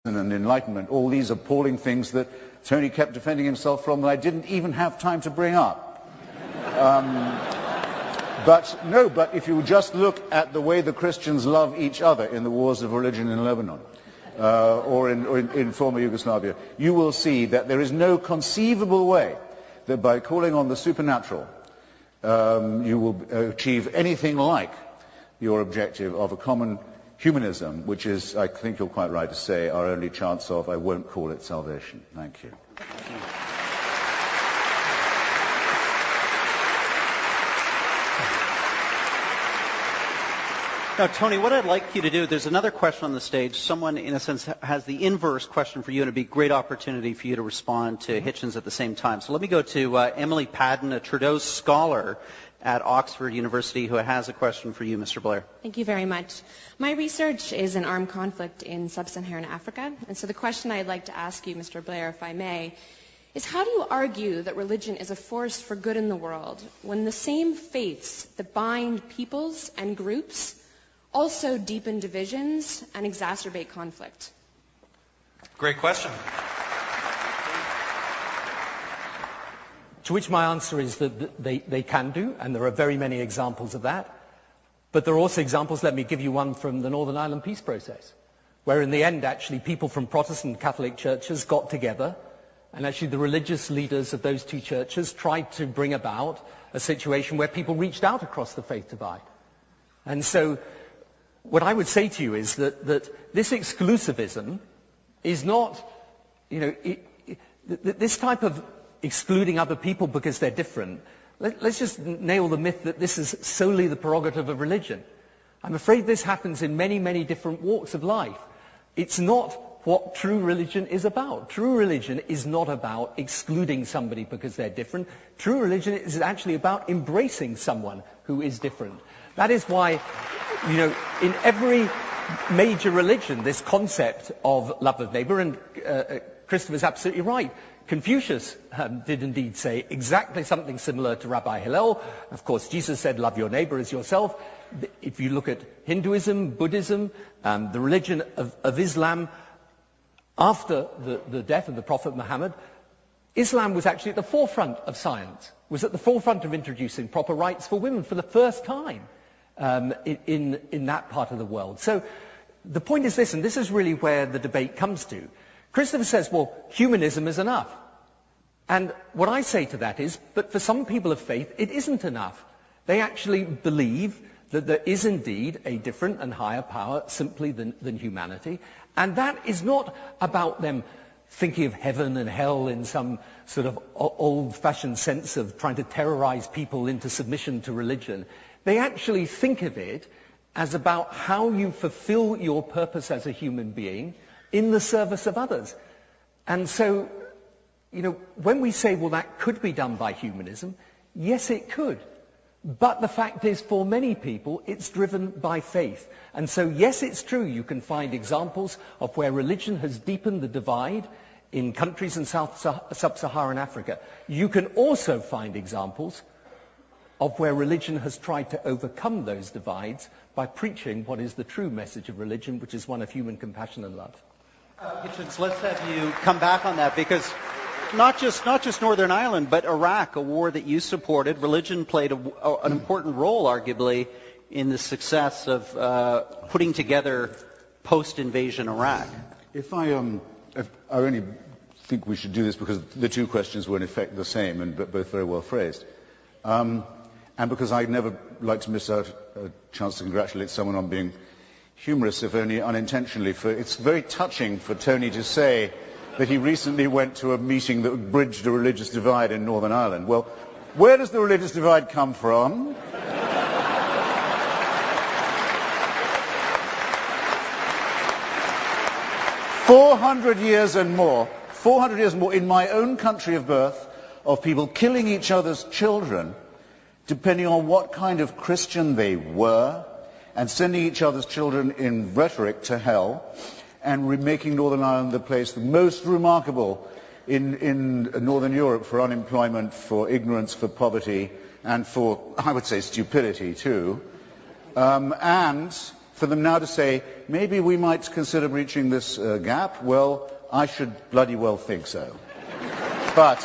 and enlightenment, all these appalling things that Tony kept defending himself from that I didn't even have time to bring up. But if you just look at the way the Christians love each other in the wars of religion in Lebanon, or in former Yugoslavia, you will see that there is no conceivable way that by calling on the supernatural you will achieve anything like your objective of a common humanism, which is, I think you're quite right to say, our only chance of, I won't call it salvation. Thank you. Now, Tony, what I'd like you to do, there's another question on the stage. Someone, in a sense, has the inverse question for you, and it'd be a great opportunity for you to respond to Hitchens at the same time. So let me go to Emily Padden, a Trudeau scholar at Oxford University, who has a question for you, Mr. Blair. Thank you very much. My research is in armed conflict in sub-Saharan Africa, and so the question I'd like to ask you, Mr. Blair, if I may, is how do you argue that religion is a force for good in the world when the same faiths that bind peoples and groups also deepen divisions and exacerbate conflict? Great question. To which my answer is that they can do, and there are very many examples of that. But there are also examples, let me give you one from the Northern Ireland peace process, where in the end actually people from Protestant and Catholic churches got together, and actually the religious leaders of those two churches tried to bring about a situation where people reached out across the faith divide. And so what I would say to you is that this exclusivism is not, this type of excluding other people because they're different. Let's just nail the myth that this is solely the prerogative of religion. I'm afraid this happens in many, many different walks of life. It's not what true religion is about. True religion is not about excluding somebody because they're different. True religion is actually about embracing someone who is different. That is why, in every major religion, this concept of love of neighbor, and Christopher's absolutely right, Confucius did indeed say exactly something similar to Rabbi Hillel. Of course, Jesus said, love your neighbor as yourself. If you look at Hinduism, Buddhism, the religion of Islam, after the death of the Prophet Muhammad, Islam was actually at the forefront of science, was at the forefront of introducing proper rights for women for the first time in that part of the world. So the point is this, and this is really where the debate comes to. Christopher says, well, humanism is enough. And what I say to that is, but for some people of faith, it isn't enough. They actually believe that there is indeed a different and higher power simply than humanity. And that is not about them thinking of heaven and hell in some sort of old-fashioned sense of trying to terrorize people into submission to religion. They actually think of it as about how you fulfill your purpose as a human being in the service of others. And so, when we say, well, that could be done by humanism, yes, it could. But the fact is, for many people, it's driven by faith. And so, yes, it's true, you can find examples of where religion has deepened the divide in countries in sub-Saharan Africa. You can also find examples of where religion has tried to overcome those divides by preaching what is the true message of religion, which is one of human compassion and love. Hitchens, let's have you come back on that, because not just Northern Ireland, but Iraq, a war that you supported, religion played an important role, arguably, in the success of putting together post-invasion Iraq. I only think we should do this because the two questions were in effect the same, and both very well phrased. And because I'd never like to miss out a chance to congratulate someone on being humorous, if only unintentionally. It's very touching for Tony to say that he recently went to a meeting that bridged a religious divide in Northern Ireland. Well, where does the religious divide come from? 400 years and more in my own country of birth, of people killing each other's children, depending on what kind of Christian they were, and sending each other's children in rhetoric to hell, and making Northern Ireland the place the most remarkable in Northern Europe for unemployment, for ignorance, for poverty, and for, I would say, stupidity too. And for them now to say, maybe we might consider breaching this gap, well, I should bloody well think so. But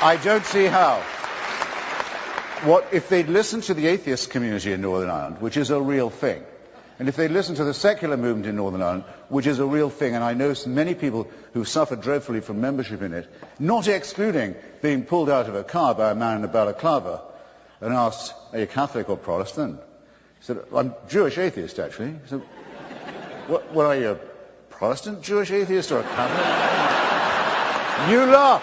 I don't see how. If they'd listened to the atheist community in Northern Ireland, which is a real thing, and if they'd listened to the secular movement in Northern Ireland, which is a real thing, and I know many people who've suffered dreadfully from membership in it, not excluding being pulled out of a car by a man in a balaclava and asked, are you Catholic or Protestant? He said, I'm Jewish atheist, actually. He said, what are you, a Protestant Jewish atheist or a Catholic? You laugh.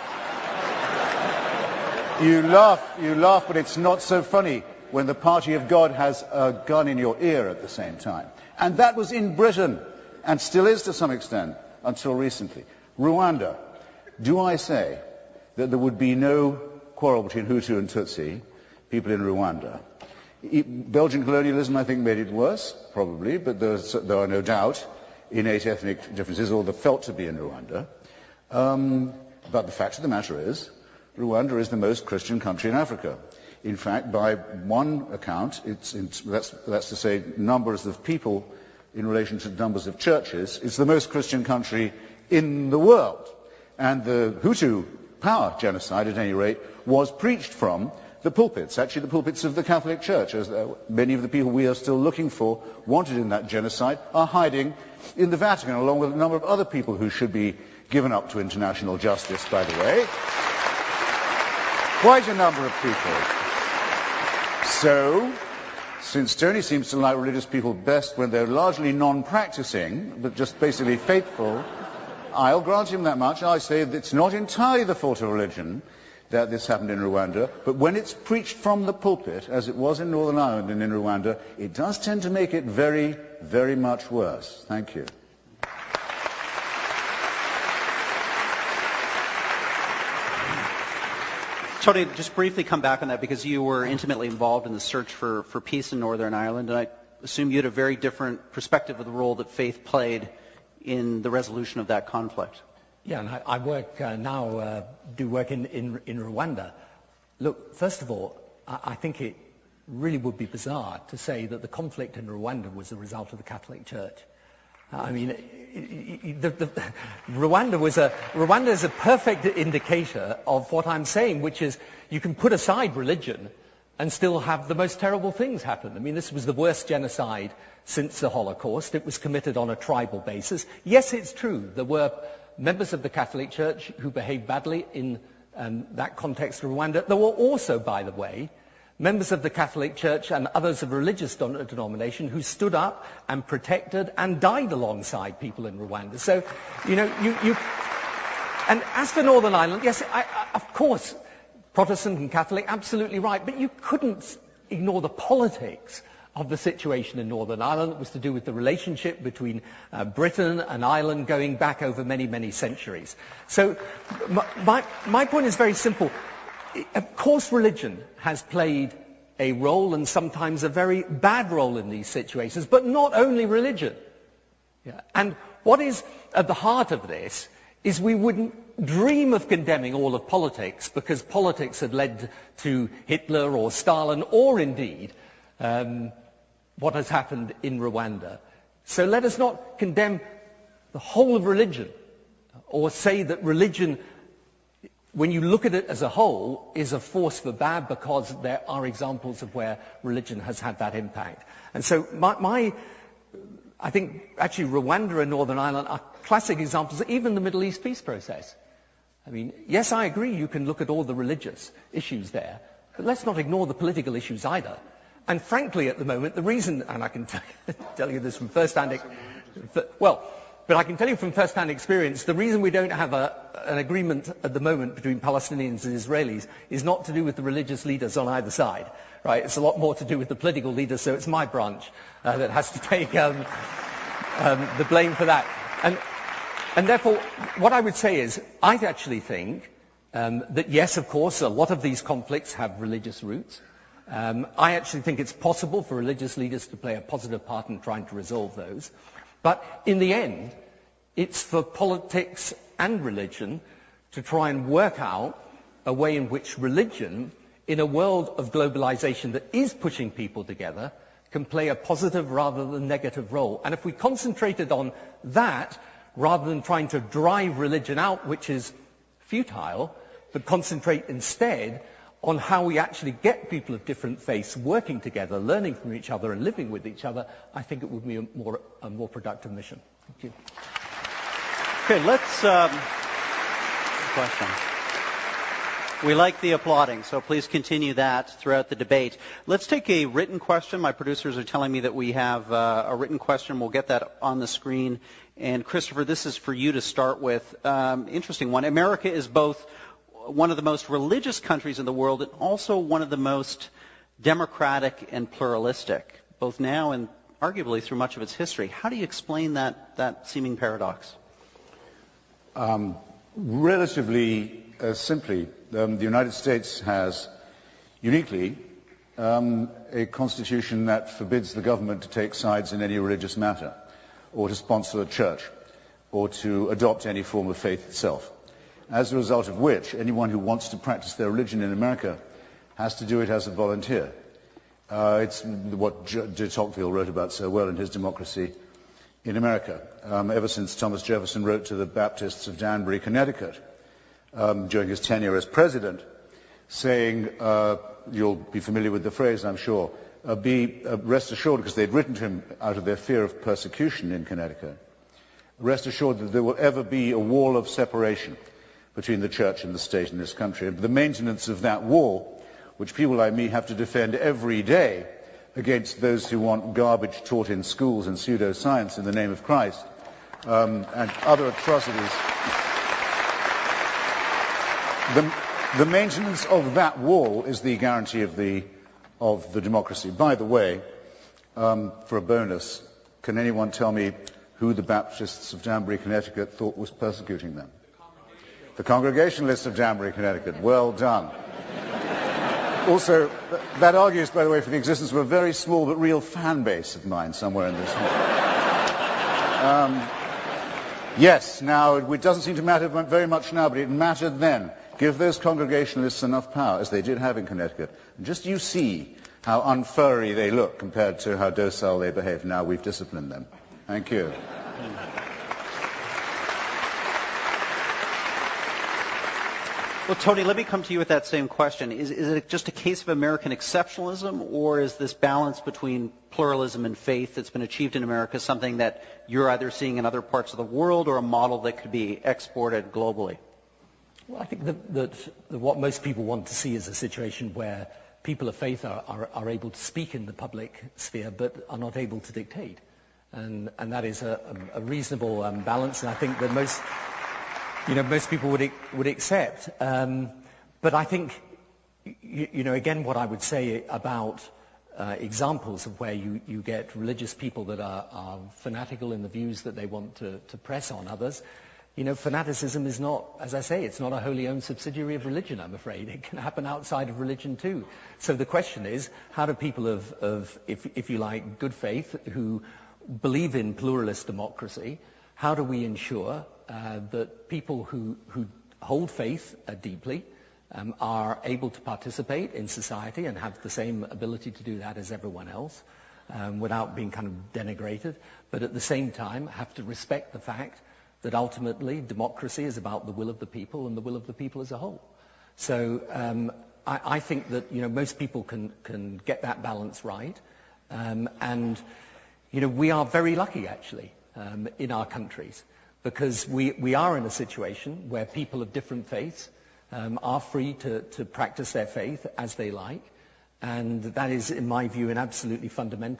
You laugh, but it's not so funny when the party of God has a gun in your ear at the same time. And that was in Britain, and still is to some extent, until recently. Rwanda. Do I say that there would be no quarrel between Hutu and Tutsi, people in Rwanda? Belgian colonialism, I think, made it worse, probably, but there are no doubt innate ethnic differences, or there felt to be in Rwanda. But the fact of the matter is, Rwanda is the most Christian country in Africa. In fact, by one account, that's to say numbers of people in relation to numbers of churches, it's the most Christian country in the world. And the Hutu power genocide, at any rate, was preached from the pulpits, actually the pulpits of the Catholic Church, as many of the people we are still looking for, wanted in that genocide, are hiding in the Vatican, along with a number of other people who should be given up to international justice, by the way. Quite a number of people. So, since Tony seems to like religious people best when they're largely non-practicing, but just basically faithful, I'll grant him that much. I say that it's not entirely the fault of religion that this happened in Rwanda, but when it's preached from the pulpit, as it was in Northern Ireland and in Rwanda, it does tend to make it very, very much worse. Thank you. Tony, just briefly come back on that, because you were intimately involved in the search for peace in Northern Ireland, and I assume you had a very different perspective of the role that faith played in the resolution of that conflict. Yeah, and I work do work in Rwanda. Look, first of all, I think it really would be bizarre to say that the conflict in Rwanda was the result of the Catholic Church. I mean, Rwanda is a perfect indicator of what I'm saying, which is you can put aside religion and still have the most terrible things happen. I mean, this was the worst genocide since the Holocaust. It was committed on a tribal basis. Yes, it's true, there were members of the Catholic Church who behaved badly in that context of Rwanda. There were also, by the way, members of the Catholic Church and others of religious denomination who stood up and protected and died alongside people in Rwanda. So, you know, and as for Northern Ireland, yes, of course, Protestant and Catholic, absolutely right, but you couldn't ignore the politics of the situation in Northern Ireland. It was to do with the relationship between Britain and Ireland going back over many, many centuries. So my point is very simple. Of course religion has played a role, and sometimes a very bad role, in these situations, but not only religion. Yeah. And what is at the heart of this is we wouldn't dream of condemning all of politics, because politics had led to Hitler or Stalin, or indeed what has happened in Rwanda. So let us not condemn the whole of religion, or say that religion, when you look at it as a whole, is a force for bad, because there are examples of where religion has had that impact. And so I think actually Rwanda and Northern Ireland are classic examples of even the Middle East peace process. I mean, yes, I agree you can look at all the religious issues there, but let's not ignore the political issues either. And frankly, at the moment, the reason, and I can tell you this from first-hand, but I can tell you from first-hand experience, the reason we don't have an agreement at the moment between Palestinians and Israelis is not to do with the religious leaders on either side, right? It's a lot more to do with the political leaders, so it's my branch that has to take the blame for that. And therefore, what I would say is, I actually think that yes, of course, a lot of these conflicts have religious roots. I actually think it's possible for religious leaders to play a positive part in trying to resolve those. But in the end, it's for politics and religion to try and work out a way in which religion, in a world of globalization that is pushing people together, can play a positive rather than negative role. And if we concentrated on that, rather than trying to drive religion out, which is futile, but concentrate instead on how we actually get people of different faiths working together, learning from each other and living with each other, I think it would be a more productive mission. Thank you. Okay, let's... question. We like the applauding, so please continue that throughout the debate. Let's take a written question. My producers are telling me that we have a written question. We'll get that on the screen. And Christopher, this is for you to start with. Interesting one. America is both one of the most religious countries in the world and also one of the most democratic and pluralistic, both now and arguably through much of its history. How do you explain that seeming paradox? Relatively simply, the United States has uniquely a constitution that forbids the government to take sides in any religious matter, or to sponsor a church, or to adopt any form of faith itself. As a result of which, anyone who wants to practice their religion in America has to do it as a volunteer. It's what de Tocqueville wrote about so well in his Democracy in America, ever since Thomas Jefferson wrote to the Baptists of Danbury, Connecticut, during his tenure as president, saying, you'll be familiar with the phrase, I'm sure, rest assured, because they'd written to him out of their fear of persecution in Connecticut, rest assured that there will ever be a wall of separation between the church and the state in this country. And the maintenance of that wall, which people like me have to defend every day against those who want garbage taught in schools and pseudoscience in the name of Christ, and other atrocities. The maintenance of that wall is the guarantee of the democracy. By the way, for a bonus, can anyone tell me who the Baptists of Danbury, Connecticut thought was persecuting them? The Congregationalists of Danbury, Connecticut. Well done. Also, that argues, by the way, for the existence of a very small but real fan base of mine somewhere in this hall. Yes, now, it doesn't seem to matter very much now, but it mattered then. Give those Congregationalists enough power, as they did have in Connecticut. And just you see how unfurry they look compared to how docile they behave. Now we've disciplined them. Thank you. Well, Tony, let me come to you with that same question. Is it just a case of American exceptionalism, or is this balance between pluralism and faith that's been achieved in America something that you're either seeing in other parts of the world or a model that could be exported globally? Well, I think that what most people want to see is a situation where people of faith are able to speak in the public sphere but are not able to dictate. And that is a reasonable balance, and I think that most people would accept. But I think, again, what I would say about examples of where you get religious people that are fanatical in the views that they want to press on others, fanaticism is not, as I say, it's not a wholly owned subsidiary of religion, I'm afraid. It can happen outside of religion too. So the question is, how do people of if you like, good faith, who believe in pluralist democracy, how do we ensure that people who hold faith deeply are able to participate in society and have the same ability to do that as everyone else without being kind of denigrated, but at the same time have to respect the fact that ultimately democracy is about the will of the people and the will of the people as a whole. So I think that most people can get that balance right, and we are very lucky actually in our countries, because we are in a situation where people of different faiths are free to practice their faith as they like, and that is, in my view, an absolutely fundamental